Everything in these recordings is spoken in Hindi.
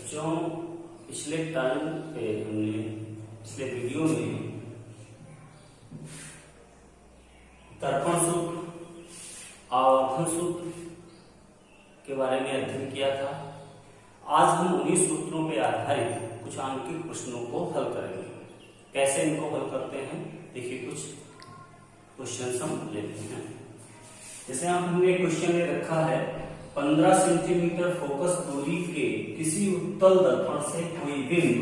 बच्चों पिछले टर्म पे हमने पिछले वीडियो में दर्पण सूत्र, आवर्धन सूत्र के बारे में अध्ययन किया था। आज हम उन्हीं सूत्रों पे आधारित कुछ आंकिक प्रश्नों को हल करेंगे। कैसे इनको हल करते हैं, देखिए कुछ क्वेश्चन हम लेते हैं। जैसे हमने क्वेश्चन में रखा है 15 सेंटीमीटर फोकस दूरी के किसी उत्तल दर्पण से कोई बिंब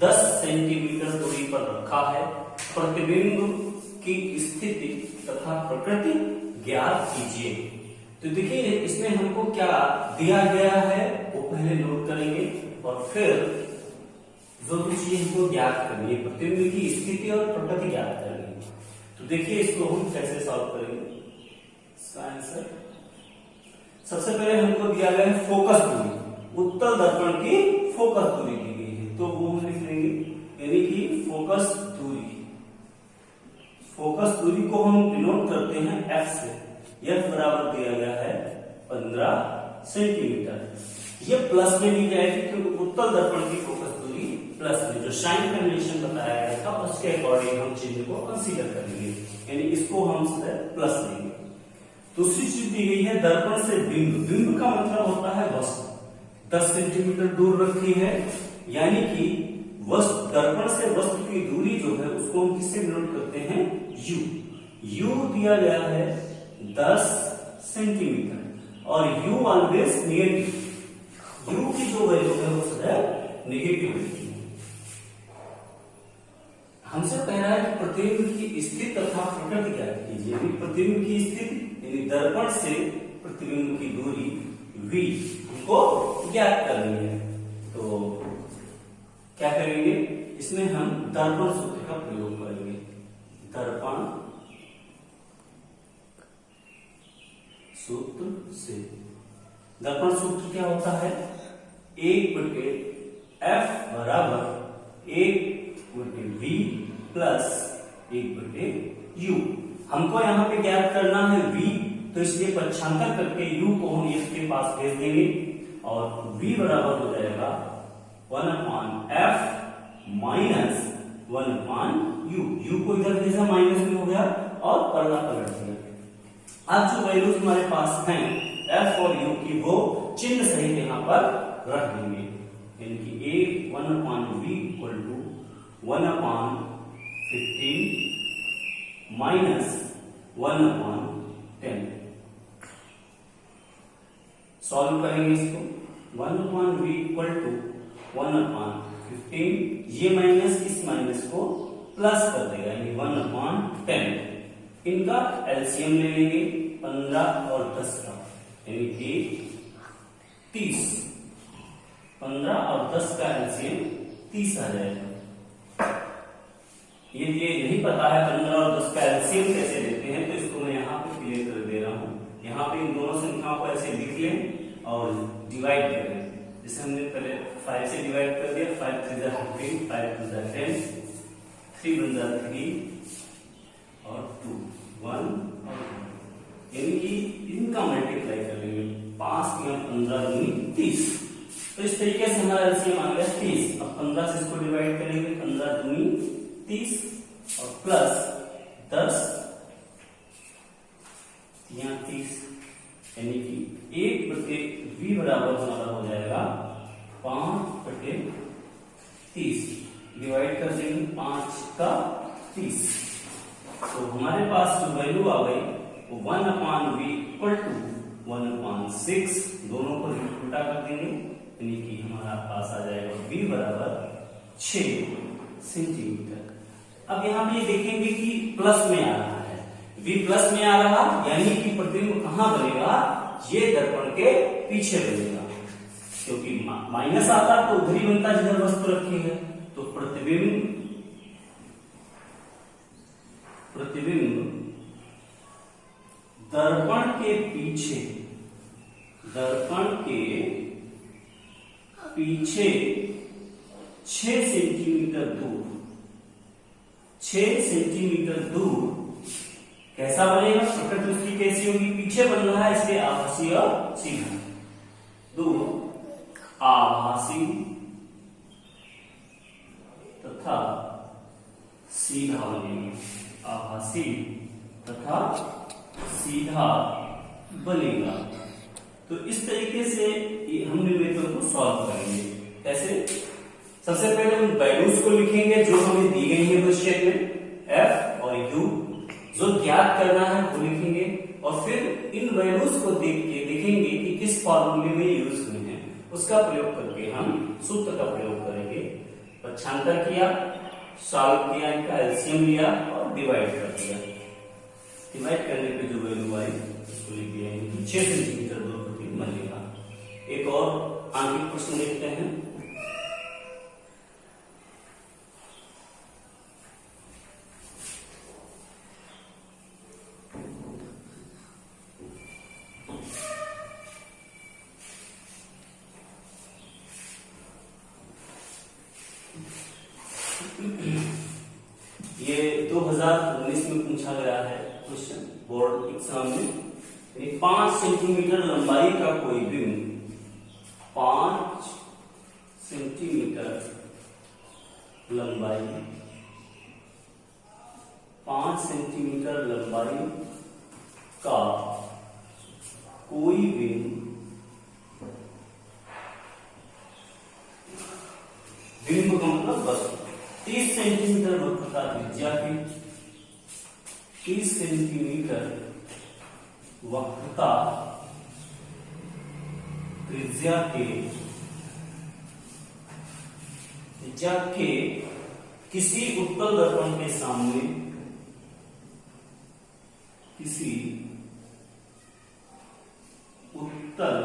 10 सेंटीमीटर दूरी पर रखा है। प्रतिबिंब की स्थिति तथा प्रकृति ज्ञात कीजिए। तो देखिए इसमें हमको क्या दिया गया है वो पहले नोट करेंगे और फिर जो चीज हमको ज्ञात करनी है, प्रतिबिंब की स्थिति और प्रकृति ज्ञात करेंगे। तो देखिए इसको हम कैसे सॉल्व करेंगे। इसका आंसर सबसे पहले हमको दिया गया है फोकस दूरी, उत्तल दर्पण की फोकस दूरी दी गई है, तो वो हम लिख लेंगे, यानी कि फोकस दूरी को हम डिनोट करते हैं F से। F बराबर दिया गया है 15 सेंटीमीटर। ये प्लस में दी जाएगी क्योंकि उत्तल दर्पण की फोकस दूरी प्लस में, जो साइन कन्वेंशन बताया गया था उसके अकॉर्डिंग हम चिन्ह को कंसीडर करेंगे, यानी इसको हम प्लस लेंगे। दूसरी चीज दी गई है दर्पण से बिंब। बिंब का मतलब होता है वस्तु 10 सेंटीमीटर दूर रखी है, यानी कि वस्तु दर्पण से वस्तु की दूरी जो है उसको हम किससे डिनोट करते हैं, U। U दिया गया है 10 सेंटीमीटर और U ऑलवेज नेगेटिव। U की जो वैल्यू है वो सदा नेगेटिव होती है। हमसे कह रहा है कि प्रतिबिंब की स्थिति तथा प्रकृति ज्ञात कीजिए। प्रतिबिंब की स्थिति यानी दर्पण से प्रतिबिंब की दूरी V हमको ज्ञात करनी है। तो क्या करेंगे, इसमें हम दर्पण सूत्र का प्रयोग करेंगे। दर्पण सूत्र से दर्पण सूत्र क्या होता है, 1/F बराबर 1/V प्लस 1/U। हमको यहाँ पे ज्ञात करना है V, तो इसलिए पक्षांतर करके U को हम इसके पास भेज देंगे और V बराबर हो जाएगा 1/F माइनस 1/U। U को इधर भेजा, माइनस भी हो गया और पलटा पलट दिया। अब जो वैल्यूज हमारे पास हैं F और U की, वो चिन्ह सहित यहाँ पर रख देंगे, यानी कि 1/V equal to 1/15 minus 1/10। Solve करेंगे इसको। 1/V इक्वल टू 1/15, ये माइनस इस माइनस को प्लस कर देगा, यानी 1/10। इनका एलसीएम ले लेंगे 15 और 10 का, यानी कि 30। 15 और 10 का एलसीएम 30 आ जाएगा। ये नहीं पता है 15 और 10 का एलसीएम कैसे लेते हैं, तो इसको मैं यहाँ पे क्लियर कर दे रहा हूँ। यहाँ पे इन दोनों संख्याओं को ऐसे लिख लें और डिवाइड करें। जैसे हमने पहले 5 से डिवाइड कर दिया, 5 3 जा 15, 5 2 जा 10, 3 1 जा 3 और 2 1 और 2, यानी कि इनका मल्टीप्लाई कर लेंगे। 5 या 15 दूनी 30। तो इस तरीके से हमारा एलसीएम आ गया 30। अब 15 से इसको डिवाइड करेंगे, 15 दूनी 30 और प्लस 10 यहाँ 30, यानी कि 1/V बराबर हमारा हो जाएगा 5/30। डिवाइड कर देंगे 5 का 30, तो हमारे पास जो वैल्यू आ गई वो 1/V इक्वल टू 1/6। दोनों को उल्टा कर देंगे, यानी कि हमारा पास आ जाएगा V बराबर 6 सेंटीमीटर। अब यहाँ पे देखेंगे कि प्लस में आ रहा है, V प्लस में आ रहा, यानी कि प्रतिबिंब कहाँ बनेगा, ये दर्पण के पीछे बनेगा। क्योंकि माइनस आता तो उधर ही बनता जिधर वस्तु रखी है। तो प्रतिबिंब दर्पण के पीछे 6 सेंटीमीटर दूर, 6 सेंटीमीटर दूर कैसा बनेगा, प्रकृति उसकी कैसी होगी, पीछे बन रहा है इसलिए आभासी और सीधा। दूर आभासी सीधा सीधा बनेगा। तो इस तरीके से हम न्यूमेरिकल को सॉल्व करेंगे। कैसे? सबसे पहले उन वैल्यूज को लिखेंगे जो हमें दी गई है क्वेश्चन में, एफ और यू, जो ज्ञात करना है वो लिखेंगे, और फिर इन वैल्यूज को देख के देखेंगे कि किस फॉर्मूले में यूज हुए हैं, उसका प्रयोग करके हम सूत्र का प्रयोग करेंगे। पक्षांतर किया, सॉल्व किया, इनका एलसीएम लिया और डिवाइड कर दिया। डिवाइड करने पे जो वैल्यू आई उसको लिख दिया, 6 सेंटीमीटर दूर प्रति बनेगा। एक और आंतरिक प्रश्न देखते हैं। ये 2019 में पूछा गया है क्वेश्चन बोर्ड एग्जाम में। 5 सेंटीमीटर लंबाई का कोई बिंब 5 सेंटीमीटर लंबाई 5 सेंटीमीटर लंबाई का कोई बिंब का मतलब बस 30 सेंटीमीटर वक्रता त्रिज्या की, 30 सेंटीमीटर वक्रता त्रिज्या के किसी उत्तल दर्पण के सामने, किसी उत्तल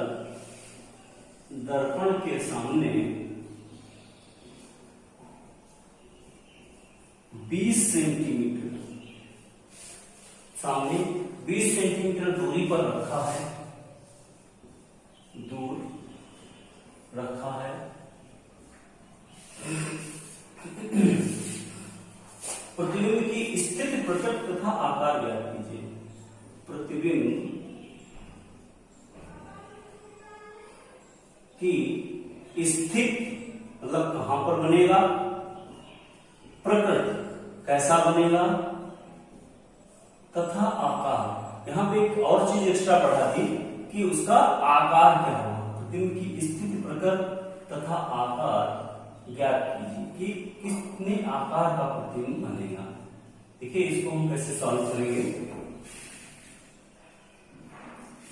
दर्पण के सामने 20 सेंटीमीटर सामने 20 सेंटीमीटर दूरी पर रखा है, दूर रखा है। प्रतिबिंब की स्थिति, प्रकट तथा आकार ज्ञात कीजिए। प्रतिबिंब की स्थिति मतलब कहां पर बनेगा, प्रकृति कैसा बनेगा, तथा आकार। यहां पे एक और चीज एक्स्ट्रा पढ़ा दी कि उसका आकार क्या होगा। प्रतिबिंब की स्थिति, प्रकृति तथा आकार ज्ञात कीजिए कि कितने आकार का प्रतिबिंब बनेगा। देखिए इसको हम कैसे सॉल्व करेंगे,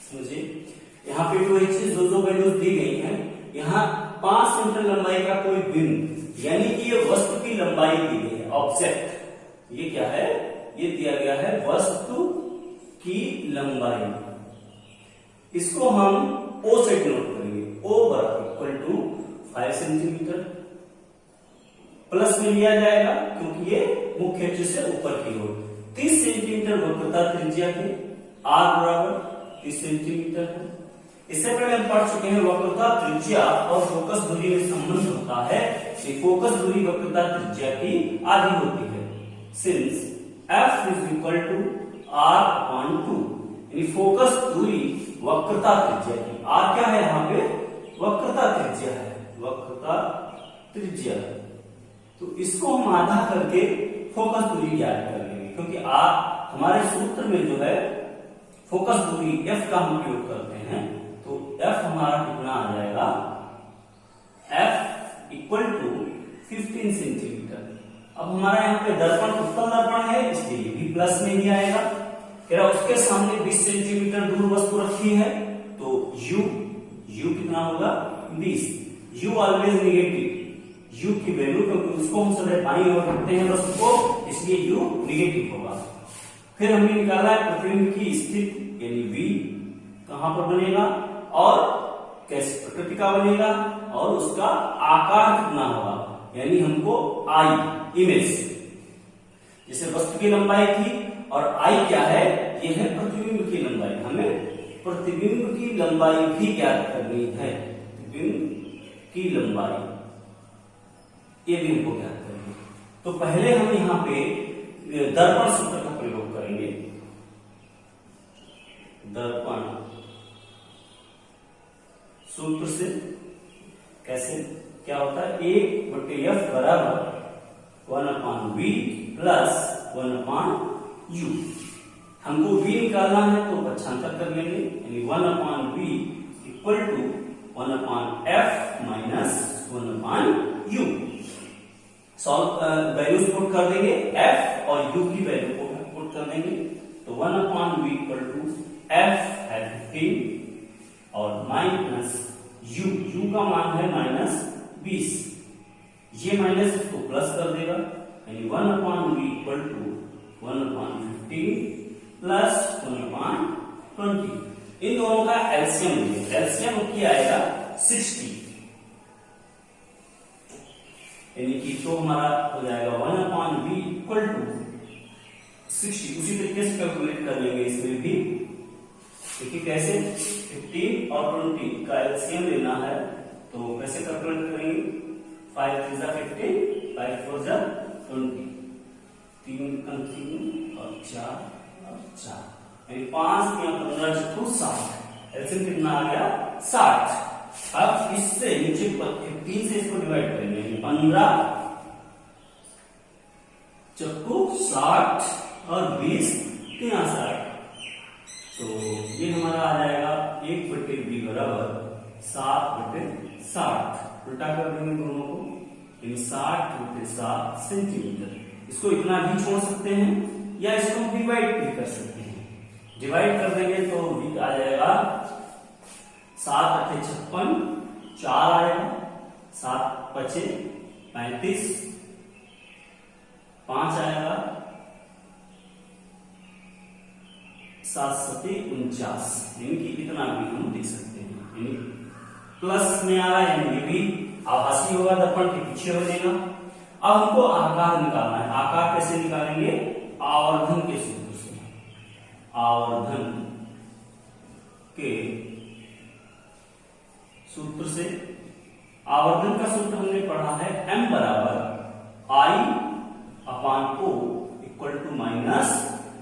समझिए। यहाँ पे कोई चीज जो वैल्यूज दी गई है, यहाँ 5 सेंटीमीटर लंबाई का कोई बिंब, यानी कि ये वस्तु की लंबाई दी गई है, ऑब्जेक्ट। ये क्या है, ये दिया गया है वस्तु की लंबाई। इसको हम ओ से डिनोट करेंगे। ओ बराबर इक्वल टू 5 सेंटीमीटर, प्लस में लिया जाएगा क्योंकि ये मुख्य अक्ष से ऊपर की ओर। 30 सेंटीमीटर वक्रता त्रिज्या की, आर बराबर 30 सेंटीमीटर है। इससे पहले हम पढ़ चुके हैं वक्रता त्रिज्या और फोकस दूरी में संबंध होता है। फोकस दूरी वक्रता त्रिज्या की आधी होती है। Since F is equal to R upon 2, यानी फोकस दूरी वक्रता त्रिज्या की। R क्या है यहाँ पे, वक्रता त्रिज्या है, वक्रता त्रिज्या। तो इसको हम आधा करके फोकस दूरी ज्ञात कर लेंगे, क्योंकि R हमारे सूत्र में जो है फोकस दूरी F का हम उपयोग करते हैं। तो F हमारा कितना आ जाएगा, F इक्वल टू 15 सेंटीमीटर। अब हमारा यहाँ पे दर्पण उत्तल दर्पण है, इसलिए ये भी प्लस में ही आएगा। कह रहा उसके सामने 20 सेंटीमीटर दूर वस्तु रखी है, तो U कितना होगा, 20। U ऑलवेज नेगेटिव, U की वैल्यू, क्योंकि उसको हम सदैव बाईं ओर रखते हैं वस्तु को, इसलिए U नेगेटिव होगा। फिर हमने निकाला है प्रतिबिंब की स्थिति, यानी V कहां पर बनेगा और कैसे प्रकृति का बनेगा, और उसका आकार कितना होगा, यानी हमको I इमेज, जैसे वस्तु की लंबाई थी और I क्या है, यह है प्रतिबिंब की लंबाई। हमें प्रतिबिंब की लंबाई भी ज्ञात करनी है, प्रतिबिंब की लंबाई ये भी हमको ज्ञात करनी है। तो पहले हम यहाँ पे दर्पण सूत्र का प्रयोग करेंगे। दर्पण सूत्र से कैसे, क्या होता है, 1/f बराबर 1/v प्लस 1/u। हमको v निकालना है तो पक्षांतर कर लेंगे, यानी 1/v इक्वल टू 1/f माइनस 1/u। सॉल्व वैल्यूज पुट कर देंगे, f और u की वैल्यू को पुट कर देंगे, तो 1/v इक्वल टू f है 15 और माइनस u का मान है -20। ये माइनस इसको प्लस कर देगा, यानी 1/v इक्वल टू 1/15 प्लस 1/20। इन दोनों का एलसीएम लेंगे, एलसीएम क्या आएगा 60, यानी कि तो हमारा हो जाएगा 1/v इक्वल टू 60। उसी तरीके से कैलकुलेट कर लेंगे इसमें भी, देखिए कैसे 15 और 20 का एलसीएम लेना है, तो कैसे कैलकुलेट करेंगे, 5 3 जा 15, 5 4 जा 20, 3 और 4 और 4, यानी 5 या 15 चक्कू 60। एलसीएम कितना आ गया 60। अब इससे नीचे 15 से इसको डिवाइड करेंगे, 15 चक्कू 60 और 20 3 60, तो ये हमारा आ जाएगा 1/b बराबर 7/60। उल्टा कर देंगे दोनों को, यानी 60/7 सेंटीमीटर। इसको इतना भी छोड़ सकते हैं या इसको डिवाइड भी कर सकते हैं। डिवाइड कर देंगे तो v आ जाएगा 7 × 56, 4 आएगा, 7 × 5 = 35, 5 आएगा, 7 × 7 = 49, यानी कि इतना भी हम लिख सकते हैं। यानी प्लस में आ रहा है, यानी ये भी आभासी होगा, दर्पण के पीछे हो जाएगा। अब हमको आकार निकालना है। आकार कैसे निकालेंगे, आवर्धन के सूत्र से। आवर्धन के सूत्र से, आवर्धन का सूत्र हमने पढ़ा है m बराबर I/O equal to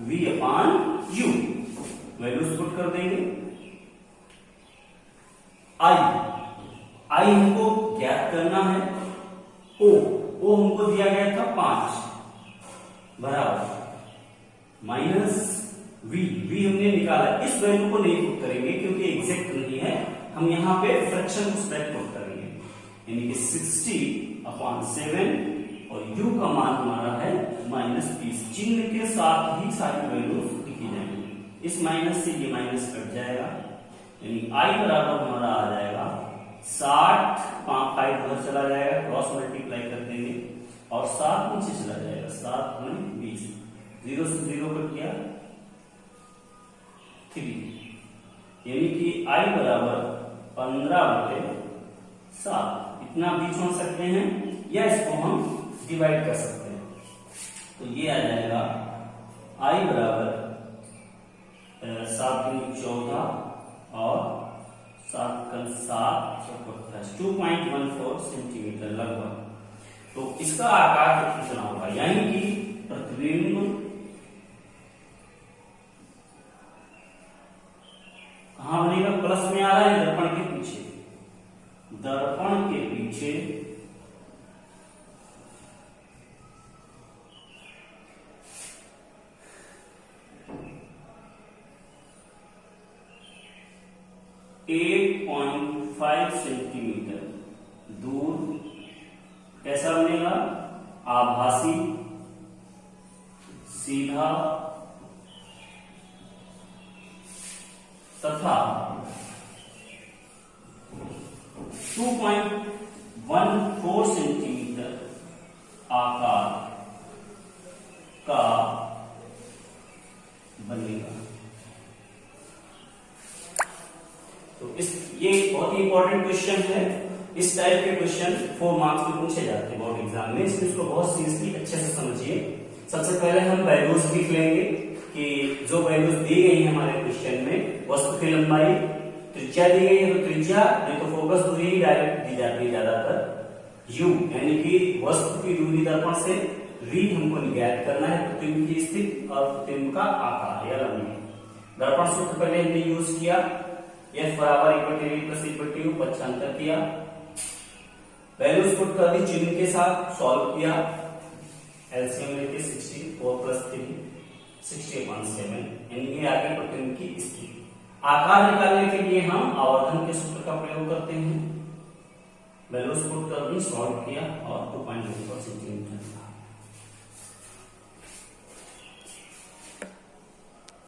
-v/u। Values put कर देंगे। I हमको ज्ञात करना है, O हमको दिया गया था 5 बराबर -v हमने निकाला। इस वैल्यू को नहीं पुट करेंगे क्योंकि एग्जैक्ट नहीं है, हम यहाँ पे फ्रैक्शन को स्प्रेड पुट करेंगे, यानी कि 60/7 और u का मान हमारा है -20। चिन्ह के साथ ही सारी वैल्यूज लिखी जाएंगी। इस माइनस से ये माइनस कट जाएगा, यानी I बराबर हमारा आ जाएगा 60, 5 उधर चला जाएगा, क्रॉस मल्टीप्लाई कर देंगे और 7 नीचे चला जाएगा, 7 × 20, 0 से 0 कट गया 3, यानी कि I बराबर 15/7। इतना भी छोड़ सकते हैं या इसको हम डिवाइड कर सकते हैं, तो ये आ जाएगा I बराबर 7 × 14 और 7 × 7 = 2.14 सेंटीमीटर लगभग। तो इसका आकार कितना होगा, यानी कि प्रतिबिंब कहां बनेगा, प्लस में आ रहा है, दर्पण के पीछे। दर्पण के पीछे .5 सेंटीमीटर दूर कैसा बनेगा, आभासी, सीधा तथा 2.14 सेंटीमीटर आकार का बनेगा। तो ये बहुत ही इंपॉर्टेंट क्वेश्चन है। इस टाइप के क्वेश्चन 4 मार्क्स में पूछे जाते हैं बोर्ड एग्जाम में, इसलिए इसको बहुत सीरियसली अच्छे से समझिए। सबसे पहले हम वैल्यूज लिख लेंगे कि जो वैल्यूज दी गई है हमारे क्वेश्चन में, वस्तु की लंबाई, त्रिज्या दी गई है तो त्रिज्या, नहीं तो फोकस दूरी ही डायरेक्ट दी जाती है ज्यादातर, u यानी कि वस्तु की दूरी दर्पण से, v हमको ज्ञात करना है प्रतिबिंब की स्थिति और प्रतिबिंब का आकार या लंबाई। दर्पण सूत्र पहले हमने यूज किया, f बराबर =v+1/u, पक्षांतर किया, वैल्यूज पुट कर दी, चिन्ह के साथ सॉल्व किया, एलसीएम लेके 64 + 3 60/7 यानी ये आगे प्रतिबिंब की स्थिति। आकार निकालने के लिए हम आवर्धन के सूत्र का प्रयोग करते हैं। वैल्यूज पुट कर दी, सॉल्व किया और 2.04 सेंटीमीटर था।